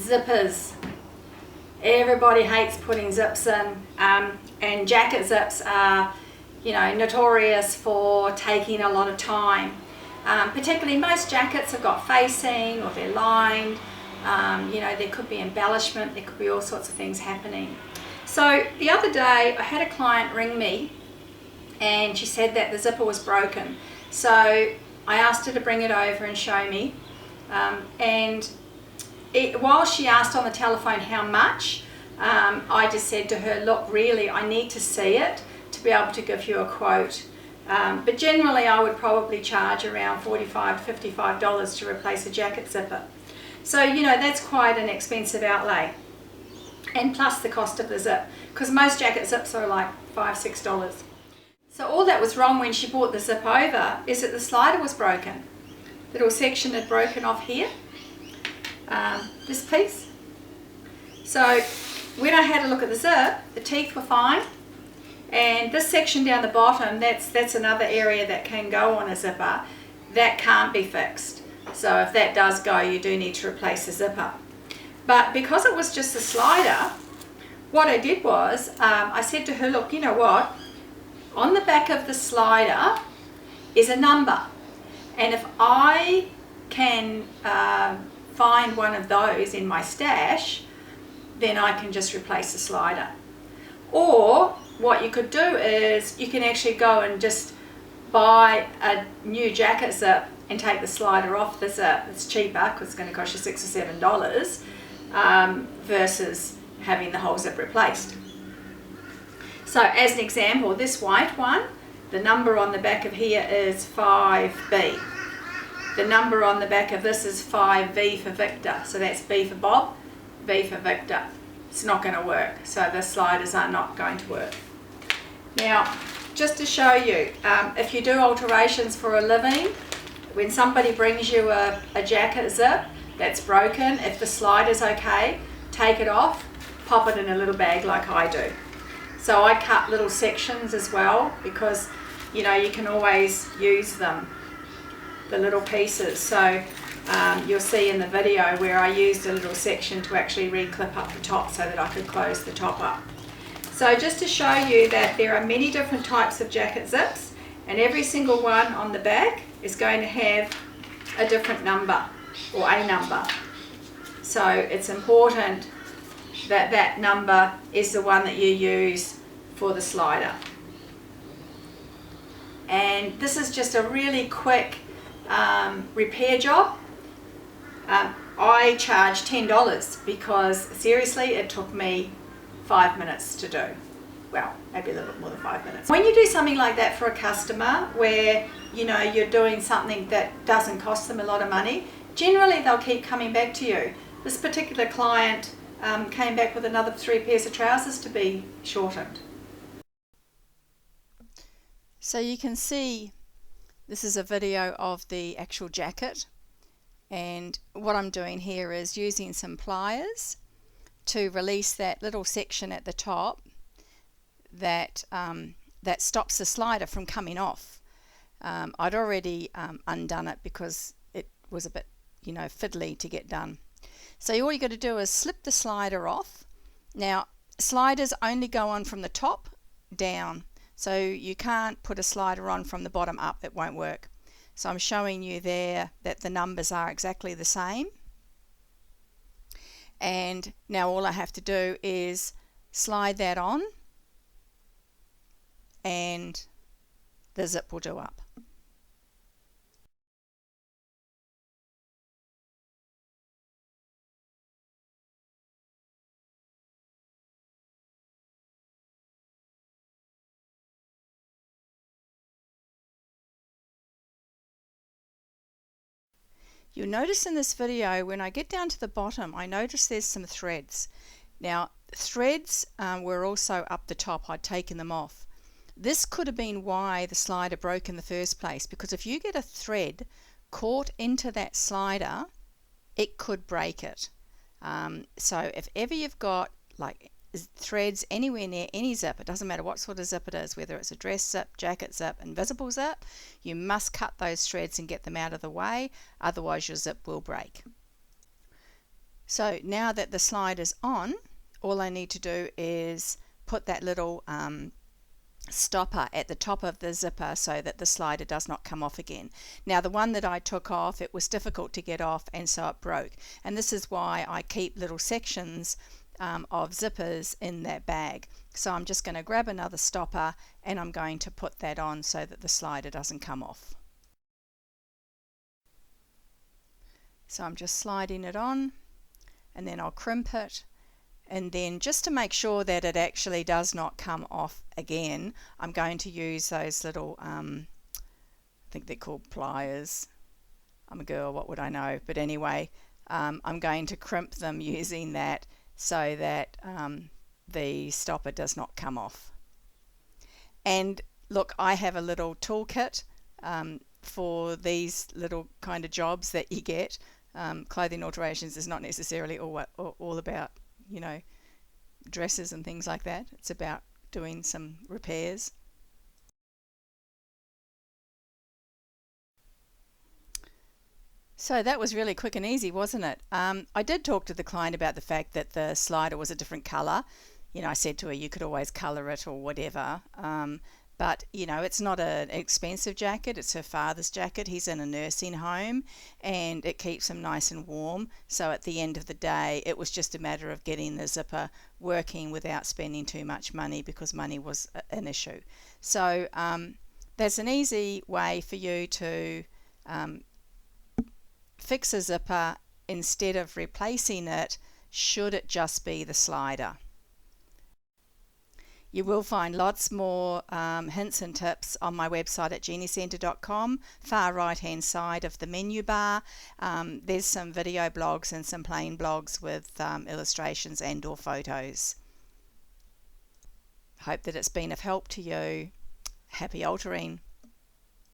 zippers. Everybody hates putting zips in, and jacket zips are, notorious for taking a lot of time. Particularly most jackets have got facing or they're lined. There could be embellishment, there could be all sorts of things happening. So the other day I had a client ring me and she said that the zipper was broken. So I asked her to bring it over and show me. While she asked on the telephone how much, I just said to her, look, really, I need to see it to be able to give you a quote. But generally I would probably charge around $45 to $55 to replace a jacket zipper. So, that's quite an expensive outlay. And plus the cost of the zip, because most jacket zips are like $5 to $6. So all that was wrong when she brought the zip over is that the slider was broken. The little section had broken off here, this piece. So when I had a look at the zip, the teeth were fine. And this section down the bottom, that's another area that can go on a zipper. That can't be fixed. So if that does go, you do need to replace the zipper. But because it was just a slider, what I did was, I said to her, look, you know what? On the back of the slider is a number. And if I can find one of those in my stash, then I can just replace the slider. Or what you could do is you can actually go and just buy a new jacket zip and take the slider off the zip. It's cheaper because it's going to cost you $6 or $7 versus having the whole zip replaced. So as an example, this white one, the number on the back of here is 5B. The number on the back of this is 5V for Victor. So that's B for Bob, V for Victor. It's not going to work. So the sliders are not going to work. Now, just to show you, if you do alterations for a living, when somebody brings you a jacket zip that's broken, if the slider's okay, take it off, pop it in a little bag like I do. So I cut little sections as well because, you can always use them, the little pieces. So you'll see in the video where I used a little section to actually re-clip up the top so that I could close the top up. So just to show you that there are many different types of jacket zips, and every single one on the back is going to have a different number or a number. So it's important that that number is the one that you use for the slider. And this is just a really quick repair job. I charge $10 because seriously it took me 5 minutes to do. Well, maybe a little bit more than 5 minutes. When you do something like that for a customer where you're doing something that doesn't cost them a lot of money, generally they'll keep coming back to you. This particular client came back with another 3 pairs of trousers to be shortened. So you can see this is a video of the actual jacket, and what I'm doing here is using some pliers to release that little section at the top that stops the slider from coming off. I'd already undone it because it was a bit fiddly to get done. So all you got to do is slip the slider off. Now sliders only go on from the top down, so you can't put a slider on from the bottom up, it won't work. So I'm showing you there that the numbers are exactly the same. And now all I have to do is slide that on and the zip will do up. You'll notice in this video when I get down to the bottom, I notice there's some threads. Now threads were also up the top, I'd taken them off. This could have been why the slider broke in the first place, because if you get a thread caught into that slider, it could break it. So if ever you've got like threads anywhere near any zip, it doesn't matter what sort of zip it is, whether it's a dress zip, jacket zip, invisible zip, you must cut those threads and get them out of the way, otherwise your zip will break. So now that the slider's on, all I need to do is put that little stopper at the top of the zipper so that the slider does not come off again. Now the one that I took off, it was difficult to get off, and so it broke, and this is why I keep little sections of zippers in that bag. So I'm just going to grab another stopper and I'm going to put that on so that the slider doesn't come off. So I'm just sliding it on, and then I'll crimp it, and then just to make sure that it actually does not come off again, I'm going to use those little I think they're called pliers. I'm a girl, what would I know? But anyway, I'm going to crimp them using that so that the stopper does not come off. And look, I have a little toolkit for these little kind of jobs that you get. Clothing alterations is not necessarily all about, you know, dresses and things like that. It's about doing some repairs. So that was really quick and easy, wasn't it? I did talk to the client about the fact that the slider was a different colour. You know, I said to her, you could always colour it or whatever. But, you know, it's not an expensive jacket. It's her father's jacket. He's in a nursing home and it keeps him nice and warm. So at the end of the day, it was just a matter of getting the zipper working without spending too much money, because money was an issue. So that's an easy way for you to fix a zipper instead of replacing it, should it just be the slider. You will find lots more hints and tips on my website at jeanniecentre.com, far right hand side of the menu bar. There's some video blogs and some plain blogs with illustrations and or photos. Hope that it's been of help to you. Happy altering.